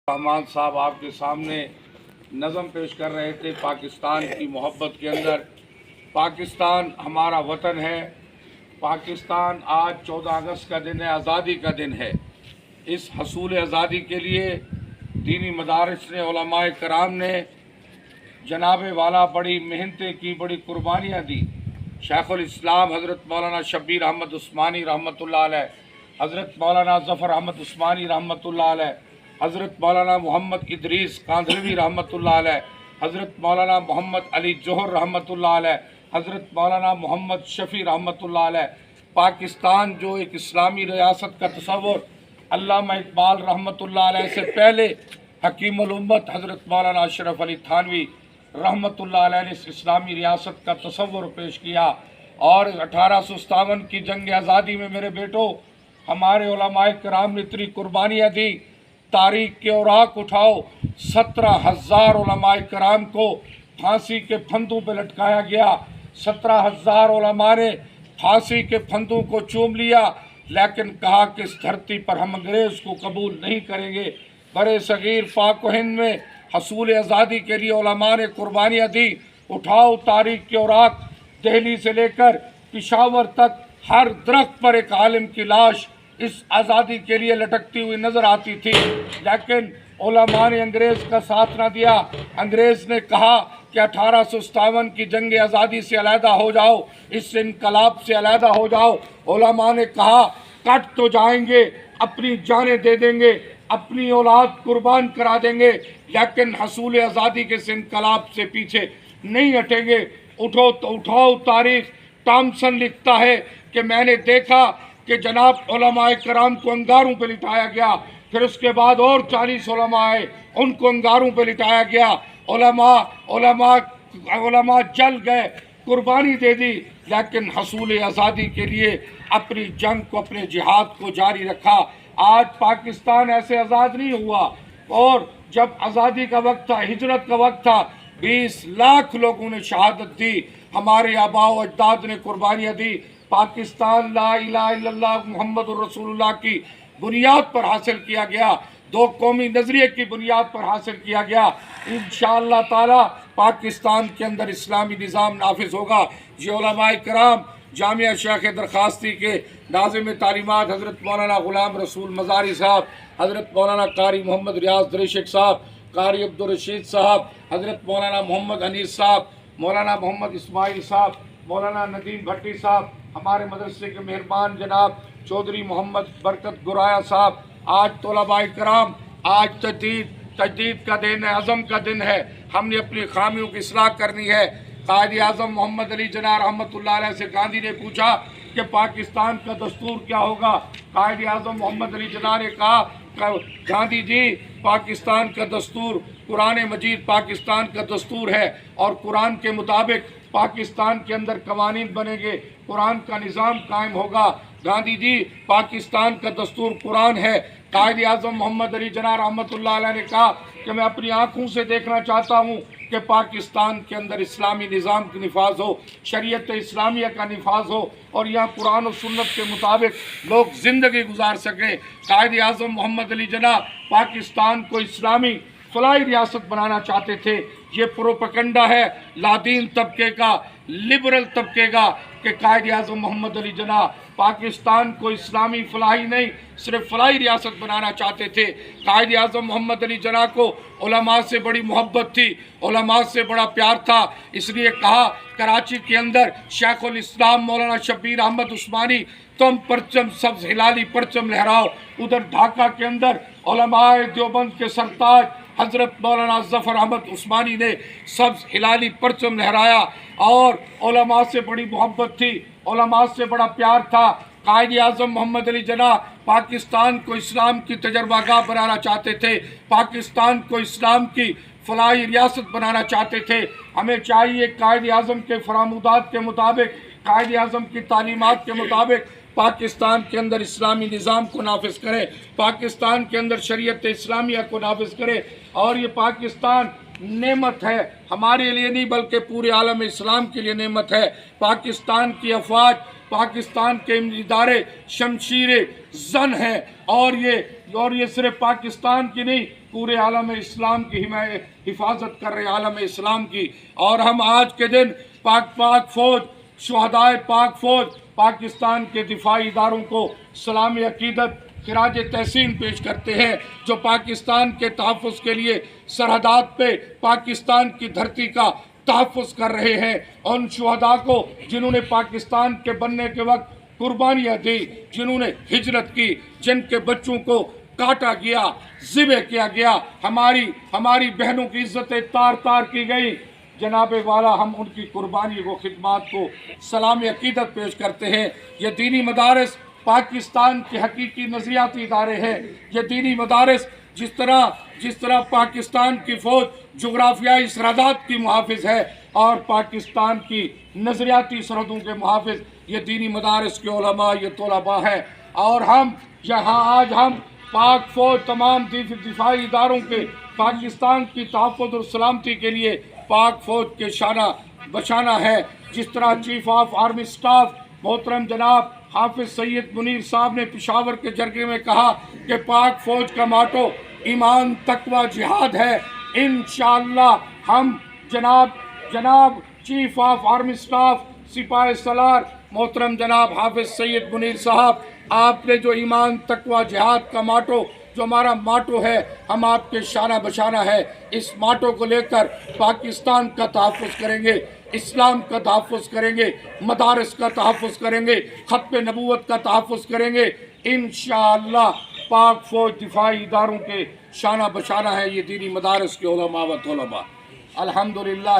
रहमान साहब आपके सामने नज़म पेश कर रहे थे पाकिस्तान की मोहब्बत के अंदर। पाकिस्तान हमारा वतन है। पाकिस्तान आज 14 अगस्त का दिन है, आज़ादी का दिन है। इस हसूल आज़ादी के लिए दीनी मदारिस ने, उलमाए कराम ने, जनाब वाला बड़ी मेहनतें की, बड़ी कुर्बानियाँ दी। शेखुल इस्लाम हज़रत मौलाना शब्बीर अहमद उस्मानी रहमतुल्लाह अलैह, हज़रत मौलाना ज़फ़र अहमद उस्मानी रहमतुल्लाह अलैह, हज़रत मौलाना मोहम्मद इदरीस कांधलवी रहमतुल्लाह अलैह, हज़रत मौलाना मोहम्मद अली जोहर रहमतुल्लाह अलैह, हज़रत मौलाना मोहम्मद शफ़ी रहमतुल्लाह अलैह। पाकिस्तान जो एक इस्लामी रियासत का तसव्वुर अल्लामा इकबाल रहमतुल्लाह अलैह से पहले हकीमुल उम्मत हज़रत मौलाना अशरफ अली थानवी रहमतुल्लाह अलैह ने इस इस्लामी रियासत का तसव्वुर पेश किया। और 1857 की जंग आज़ादी में मेरे बेटो, हमारे उलमाए कराम ने इतनी कुर्बानियाँ दी। तारीख के औराक उठाओ, 17,000 उलमाए कराम को फांसी के फंदों पर लटकाया गया। 17,000 उलमा ने फांसी के फंदों को चूम लिया, लेकिन कहा कि इस धरती पर हम अंग्रेज़ को कबूल नहीं करेंगे। बड़े सगीर पाक व हिंद में हसूल आज़ादी के लिए उलमा ने कुर्बानियाँ दी। उठाओ तारीख के औराक, दिल्ली से लेकर पिशावर तक हर दरख्त पर एक आलिम की लाश इस आज़ादी के लिए लटकती हुई नज़र आती थी, लेकिन उलमा ने अंग्रेज़ का साथ ना दिया। अंग्रेज़ ने कहा कि 1857 की जंग आज़ादी से अलहदा हो जाओ, इस इनकलाब से अलहदा हो जाओ। उलमा ने कहा कट तो जाएंगे, अपनी जानें दे देंगे, अपनी औलाद कुर्बान करा देंगे, लेकिन हसूल आज़ादी के इस इनकलाब से पीछे नहीं हटेंगे। उठो तो उठाओ तारीख। टॉमसन लिखता है कि मैंने देखा कि जनाब उलमाए कराम को अंगारों पर लिटाया गया, फिर उसके बाद और 40 उलमा आए, उनको अंगारों पर लिटाया गया। उलमा जल गए, कुर्बानी दे दी, लेकिन हसूल आज़ादी के लिए अपनी जंग को, अपने जिहाद को जारी रखा। आज पाकिस्तान ऐसे आज़ाद नहीं हुआ। और जब आज़ादी का वक्त था, हिजरत का वक्त था, 20 लाख लोगों ने शहादत दी, हमारे आबा व अजदाद ने कुर्बानियाँ दी। पाकिस्तान ला इलाहा इल्लल्लाह मुहम्मदुर रसूलुल्लाह की बुनियाद पर हासिल किया गया, दो कौमी नज़रिए की बुनियाद पर हासिल किया गया। इंशाअल्लाह ताला पाकिस्तान के अंदर इस्लामी निज़ाम नाफिज होगा। ये उलमाए कराम जामिया शेख दरखास्ती के नाज़िम तालीमात हज़रत मौलाना ग़ुलाम रसूल मज़ारी साहब, हज़रत मौलाना कारी मोहम्मद रियाज दरेशक साहब, कारी अब्दुल रशीद साहब, हज़रत मौलाना मोहम्मद अनीस साहब, मौलाना मोहम्मद इस्माइल साहब, मौलाना नदीम भट्टी साहब, हमारे मदरसे के मेहरबान जनाब चौधरी मोहम्मद बरकत गुराया साहब। आज तलबाए कराम, आज तजदीद का दिन है, अज़म का दिन है। हमने अपनी खामियों की इस्लाह करनी है। कायद आज़म मोहम्मद अली जना रहमतुल्लाह अलैह से गांधी ने पूछा कि पाकिस्तान का दस्तूर क्या होगा। कायद आज़म मोहम्मद अली जना ने कहा, गांधी जी पाकिस्तान का दस्तूर कुरान मजीद पाकिस्तान का दस्तूर है, और कुरान के मुताबिक पाकिस्तान के अंदर कवानीन बनेंगे, कुरान का निज़ाम कायम होगा। गांधी जी पाकिस्तान का दस्तूर कुरान है। कायद आज़म मोहम्मद अली जना रहमतुल्लाह अलैह ने कहा कि मैं अपनी आँखों से देखना चाहता हूँ कि पाकिस्तान के अंदर इस्लामी निज़ाम की निफाज हो, शरीयत इस्लामिया का निफाज हो, और यहाँ कुरान और सुन्नत के मुताबिक लोग ज़िंदगी गुजार सकें। कायद आज़म मोहम्मद अली जना पाकिस्तान को इस्लामी फलाही रियासत बनाना चाहते थे। ये प्रोपगंडा है लादीन तबके का, लिबरल तबके का, कि कायद आज़म मोहम्मद अली जना पाकिस्तान को इस्लामी फलाही नहीं, सिर्फ फलाही रियासत बनाना चाहते थे। कायद आज़म मोहम्मद अली जना को उलमा से बड़ी मोहब्बत थी, उलमा से बड़ा प्यार था। इसलिए कहा कराची के अंदर शेखुल इस्लाम मौलाना शब्बीर अहमद उस्मानी, तुम परचम सब्ज़ हिलाली परचम लहराओ। उधर ढाका के अंदर उलमाए देवबंद के सरताज हज़रत मौलाना ज़फ़र अहमद उस्मानी ने सब्ज़ हिलाली परचम लहराया, और उलमा से बड़ी मोहब्बत थी, उलमा से बड़ा प्यार था। कायद आज़म मोहम्मद अली जना पाकिस्तान को इस्लाम की तजर्बागाह बनाना चाहते थे, पाकिस्तान को इस्लाम की फलाही रियासत बनाना चाहते थे। हमें चाहिए कायद आज़म के फरामूदात के मुताबिक, कायद आज़म की तालीमात के मुताबिक पाकिस्तान के अंदर इस्लामी निज़ाम को नाफिज करे, पाकिस्तान के अंदर शरीयत इस्लामिया को नाफिज करे। और ये पाकिस्तान नेमत है, हमारे लिए नहीं बल्कि पूरे आलम इस्लाम के लिए नेमत है। पाकिस्तान की अफवाज پاکستان کے ادارے شمشیر زن ہیں، اور یہ صرف پاکستان کی نہیں، پورے عالم اسلام کی حفاظت کر رہے، عالم اسلام کی۔ اور ہم آج کے دن پاک فوج، شہدائے پاک فوج، پاکستان کے دفاعی اداروں کو سلام عقیدت، خراج تحسین پیش کرتے ہیں، جو پاکستان کے تحفظ کے لیے سرحدات پہ پاکستان کی دھرتی کا تحفظ کر رہے ہیں۔ ان شہداء کو جنہوں نے پاکستان کے بننے کے وقت قربانیاں دی، جنہوں نے ہجرت کی، جن کے بچوں کو کاٹا گیا، ذبح کیا گیا، ہماری بہنوں کی عزتیں تار کی گئی، جناب والا ہم ان کی قربانی و خدمات کو سلام عقیدت پیش کرتے ہیں۔ یہ دینی مدارس پاکستان کے حقیقی نظریاتی ادارے ہیں۔ یہ دینی مدارس جس طرح پاکستان کی فوج جغرافیائی سرحدات کی محافظ ہے اور پاکستان کی نظریاتی سرحدوں کے محافظ یہ دینی مدارس کے علماء، یہ طلباء ہیں۔ اور آج ہم پاک فوج تمام دفاعی اداروں کے پاکستان کی تحفظ اور سلامتی کے لیے پاک فوج کے شانہ بشانہ ہے۔ جس طرح چیف آف آرمی سٹاف محترم جناب حافظ سید منیر صاحب نے پشاور کے جرگے میں کہا کہ پاک فوج کا ماٹو ایمان، تقوی، جہاد ہے۔ انشاءاللہ ہم جناب چیف آف آرمی سٹاف سپاہ سالار محترم جناب حافظ سید منیر صاحب، آپ نے جو ایمان، تقوی، جہاد کا ماٹو، جو ہمارا ماٹو ہے، ہم آپ کے شانہ بشانہ ہے۔ اس ماٹو کو لے کر پاکستان کا تحفظ کریں گے، اسلام کا تحفظ کریں گے، مدارس کا تحفظ کریں گے، ختم نبوت کا تحفظ کریں گے۔ انشاءاللہ پاک فوج دفاعی اداروں کے شانہ بشانہ ہے یہ دینی مدارس کے علماء و طلباء۔ الحمدللہ